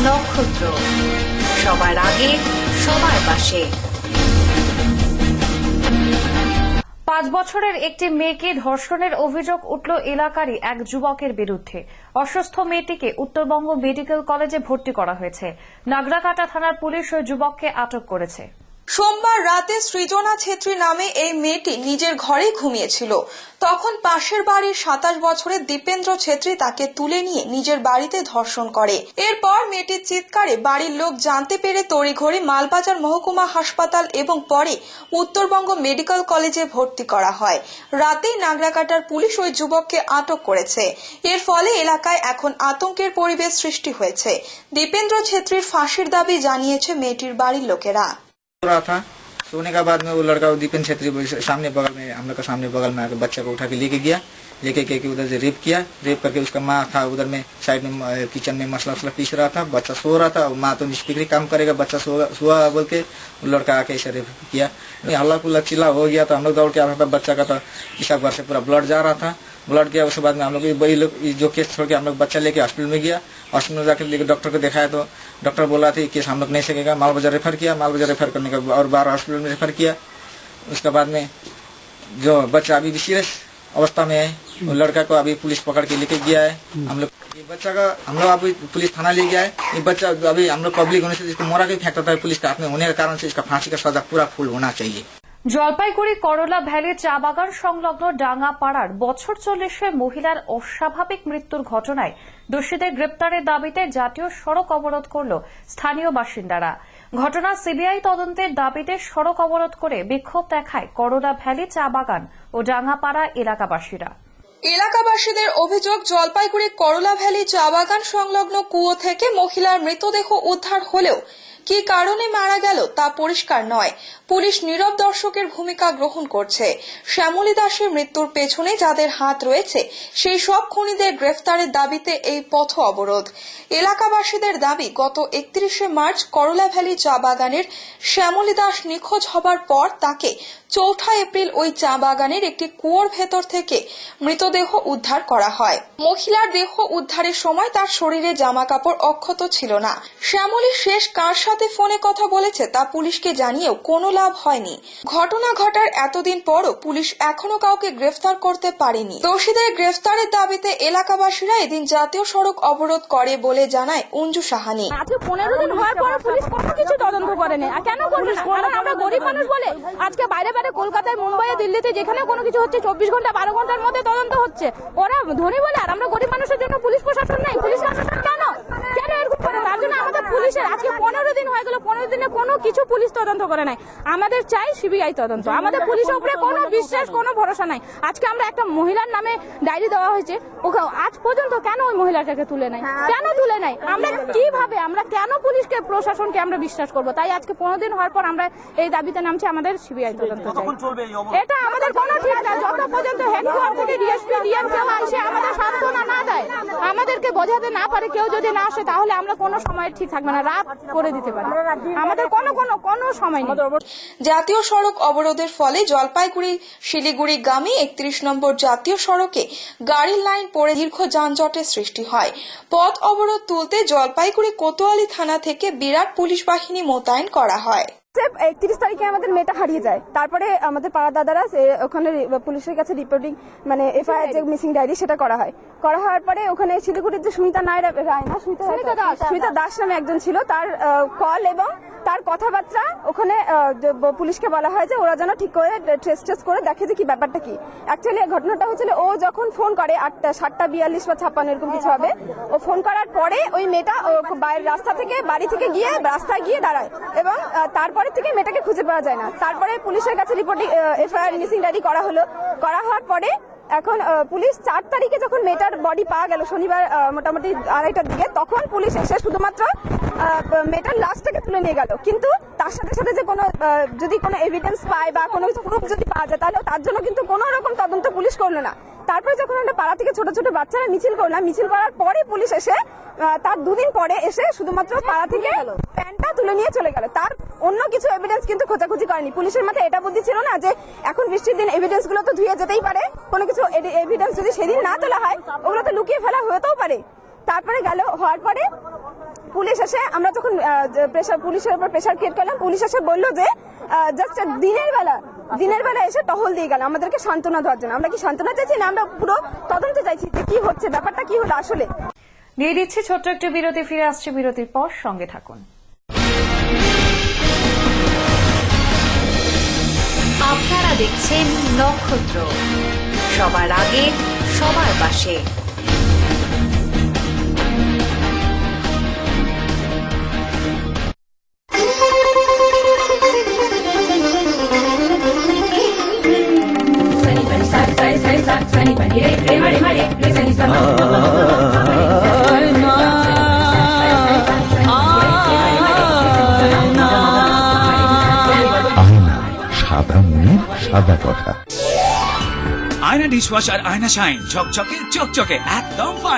নক্ষত্র, সবার আগে সবার পাশে। 5 বছরের একটি মেয়েকে ধর্ষণের অভিযোগ উঠল এলাকারই এক যুবকের বিরুদ্ধে। অসুস্থ মেয়েটিকে উত্তরবঙ্গ মেডিকেল কলেজে ভর্তি করা হয়েছে। নাগরাকাটা থানার পুলিশ ওই যুবককে আটক করেছে। সোমবার রাতে সৃজনা ছেত্রী নামে এই মেয়েটি নিজের ঘরেই ঘুমিয়েছিল। তখন পাশের বাড়ির 27 বছরের দীপেন্দ্র ছেত্রী তাকে তুলে নিয়ে নিজের বাড়িতে ধর্ষণ করে। এরপর মেয়েটির চিৎকারে বাড়ির লোক জানতে পেরে তড়িঘড়ি মালবাজার মহকুমা হাসপাতাল এবং পরে উত্তরবঙ্গ মেডিকেল কলেজে ভর্তি করা হয়। রাতেই নাগরাকাটার পুলিশ ওই যুবককে আটক করেছে। এর ফলে এলাকায় এখন আতঙ্কের পরিবেশ সৃষ্টি হয়েছে। দীপেন্দ্র ছেত্রীর ফাঁসির দাবি জানিয়েছে মেয়েটির বাড়ির লোকেরা। रहा था सोने के बाद में वो लड़का दीपेंद्र छेत्री सामने बगल में हम लोग का सामने बगल में आकर बच्चा को उठा के लेके उधर से रेप करके उसका माँ था उधर में साइड में किचन में मसला पीस रहा था। बच्चा सो रहा था, माँ तो निष्फिक्री काम करेगा, बच्चा सोआ बोल के लड़का आके ऐसे रेप किया। हल्ला कुल्ला चिल्ला हो गया तो हम लोग दौड़ के आता था। बच्चा का तो इसका घर से पूरा ब्लड जा रहा था। ब्लड गया उसके बाद में हम लोग वही लोग जो केस छोड़ के हम लोग बच्चा लेके हॉस्पिटल में गया। हॉस्पिटल में जाकर लेके डॉक्टर को दिखाया तो डॉक्टर बोला था केस हम लोग नहीं सकेगा। मालबाजार रेफर किया, मालबाजार रेफर करने का और 12 हॉस्पिटल में रेफर किया। उसके बाद में जो बच्चा अभी भी सीरियस अवस्था में है, वो लड़का को अभी पुलिस पकड़ के लेके गया है। हम लोग ये बच्चा का हम लोग अभी पुलिस थाना ले गया है। ये बच्चा अभी हम लोग पब्लिक होने से जिसको मोरा के फेंकता था पुलिस के हाथ में होने के कारण से इसका फांसी का सजा पूरा फुल होना चाहिए। জলপাইগুড়ি করলা ভ্যালি চা বাগান সংলগ্ন ডাঙ্গাপাড়ার বছর 40 মহিলার অস্বাভাবিক মৃত্যুর ঘটনায় দোষীদের গ্রেপ্তারের দাবিতে জাতীয় সড়ক অবরোধ করল স্থানীয় বাসিন্দারা। ঘটনা সিবিআই তদন্তের দাবিতে সড়ক অবরোধ করে বিক্ষোভ দেখায় করলা ভ্যালি চা বাগান ও ডাঙ্গাপাড়া এলাকাবাসীরা। এলাকাবাসীদের অভিযোগ, জলপাইগুড়ি করলা ভ্যালি চা বাগান সংলগ্ন কুয়ো থেকে মহিলার মৃতদেহ উদ্ধার হলেও কি কারণে মারা গেল তা পরিষ্কার নয়। পুলিশ নীরব দর্শকের ভূমিকা গ্রহণ করছে। শ্যামলী দাসের মৃত্যুর পেছনে যাদের হাত রয়েছে সেই সব খুনিদের গ্রেফতারের দাবিতে এই পথ অবরোধ। এলাকাবাসীদের দাবি, গত 31 মার্চ করলা ভ্যালি চা বাগানের শ্যামলী দাস নিখোঁজ হবার পর তাকে 4 এপ্রিল ওই চা বাগানের একটি কুয়োর ভেতর থেকে মৃতদেহ উদ্ধার করা হয়। মহিলার দেহ উদ্ধারের সময় তার শরীরে জামা কাপড় অক্ষত ছিল না। শ্যামলী শেষ কার সাথে ফোনে কথা বলেছে তা পুলিশকে জানিয়েও কোনো লাভ হয়নি। ঘটনা ঘটার এতদিন পরও পুলিশ এখনো কাউকে গ্রেফতার করতে পারেনি। দোষীদের গ্রেফতারের দাবিতে এলাকাবাসীরা এদিন জাতীয় সড়ক অবরোধ করে বলে জানায় অঞ্জু সাহানি। আজকে 15 দিন হওয়ার পর পুলিশ কোনো কিছু তদন্ত করেনি। কেন করবে না? কারণ আমরা গরিব মানুষ বলে আজকে বাইরে কলকাতায়, মুম্বাইয়ে, দিল্লিতে যেখানে কোনো কিছু হচ্ছে 24 ঘন্টা 12 ঘন্টার মধ্যে তদন্ত হচ্ছে। ওরা ধনী বলে আর আমরা গরিব মানুষের জন্য পুলিশ প্রশাসন নাই। পুলিশ প্রশাসন কেন এরকম করে? তার জন্য আমাদের পুলিশের আজকে 15 দিন হয়ে গেল, 15 দিনে কোনো কিছু পুলিশ তদন্ত করে নাই। আমাদের চাই সিবিআই তদন্ত। আমাদের পুলিশের উপরে কোনো বিশ্বাস, কোনো ভরসা নাই। আজকে আমরা একটা মহিলার নামে ডায়েরি দেওয়া হয়েছে, ওকে আজ পর্যন্ত কেন ওই মহিলাটাকে তুলে নাই? কেন তুলে নাই? আমরা কিভাবে, আমরা কেন পুলিশকে, প্রশাসনকে আমরা বিশ্বাস করব? তাই আজকে 15 দিন হওয়ার পর আমরা এই দাবিতে নামছি, আমাদের সিবিআই তদন্ত চাই। এটা আমাদের কোনো ঠিক না। যত পর্যন্ত হেডকোয়ার্টার থেকে ডিএসপি, ডিএম কেউ আসে আমাদের সান্ত্বনা না দেয়, আমাদেরকে বোঝাতে না পারে, কেউ যদি না আসে তাহলে আমরা কোনো সময় ঠিক থাকবে না, রাত করে দিতে পারি। আমাদের কোনো সময় নেই। জাতীয় সড়ক অবরোধের ফলে জলপাইগুড়ি শিলিগুড়ি গামী 31 নম্বর জাতীয় সড়কে গাড়ির লাইন পড়ে দীর্ঘ যানজটের সৃষ্টি হয়। পথ অবরোধ তুলতে জলপাইগুড়ি কোতোয়ালি থানা থেকে বিরাট পুলিশ বাহিনী মোতায়েন করা হয়। 31 তারিখে আমাদের মেয়েটা হারিয়ে যায়। তারপরে আমাদের পাড়া দাদারা ওখানে পুলিশের কাছে রিপোর্টিং, মানে এফআইআর যে মিসিং ডায়েরি, সেটা করা হওয়ার পরে ওখানে শিলিগুড়ির যে সুমিতা সুমিতা দাস নামে একজন ছিল, তার কল এবং তার কথাবার্তা ওখানে পুলিশকে বলা হয় যে ওরা যেন ঠিক করে ট্রেস করে দেখে যে কি ব্যাপারটা কি। অ্যাকচুয়ালি ঘটনাটা হচ্ছিল, ও যখন ফোন করে 7:42 বা 56 এরকম কিছু হবে, ও ফোন করার পরে ওই মেয়েটা রাস্তা থেকে, বাড়ি থেকে গিয়ে রাস্তায় গিয়ে দাঁড়ায় এবং তারপরে থেকে মেয়েটাকে খুঁজে পাওয়া যায় না। তারপরে পুলিশের কাছে রিপোর্টিং, এফআইআর মিসিং ডায়েরি করা হওয়ার পরে এখন পুলিশ 4 তারিখে যখন মেয়েটার বডি পাওয়া গেল, শনিবার মোটামুটি 2:30টার দিকে, তখন পুলিশ এসে শুধুমাত্র মেয়েটার লাশটাকে তুলে নিয়ে গেল। কিন্তু তার সাথে সাথে যে যদি কোনো এভিডেন্স পায় বা কোনো প্রুফ যদি পাওয়া যায়, তাহলে তার জন্য কিন্তু কোনো রকম তদন্ত পুলিশ করলো না। তারপরে যখন আমরা পাড়া থেকে ছোট ছোট বাচ্চারা মিছিল করলাম, মিছিল করার পরে পুলিশ এসে তার 2 দিন পরে এসে শুধুমাত্র পাড়া থেকে প্যান্টটা তুলে নিয়ে চলে গেল। তার অন্য কিছু এভিডেন্স কিন্তু খোঁজাখুঁজি করেনি। পুলিশের মাথায় এটা বুদ্ধি ছিল না যে এখন বৃষ্টির দিন এভিডেন্স গুলো তো ধুয়ে যেতেই পারে, কোনো কিছু এভিডেন্স যদি সেদিন না তোলা হয় ওগুলো তো লুকিয়ে ফেলা হতেও পারে। তারপরে হওয়ার পরে পুলিশ এসে আমরা যখন পুলিশের উপর প্রেশার ক্রিয়েট করলাম, পুলিশ এসে বললো যে জাস্ট দিনের বেলা এসে টহল দিয়ে গেল আমাদেরকে সান্ত্বনা দেওয়ার জন্য। আমরা কি সান্ত্বনা চাইছি না আমরা পুরো তদন্ত চাইছি যে কি হচ্ছে, ব্যাপারটা কি হলো আসলে। নিয়ে দিচ্ছি ছোট্ট একটি বিরতি, ফিরে আসছে বিরতির পর, সঙ্গে থাকুন। আপনারা দেখছেন নক্ষত্র, সবার আগে সবার পাশে। আয়না, সাদা মনের সাদা কথা। আয়না ডিশওয়াশার, আয়না শাইন, ঝকঝকে চকচকে, একদম ফাইন।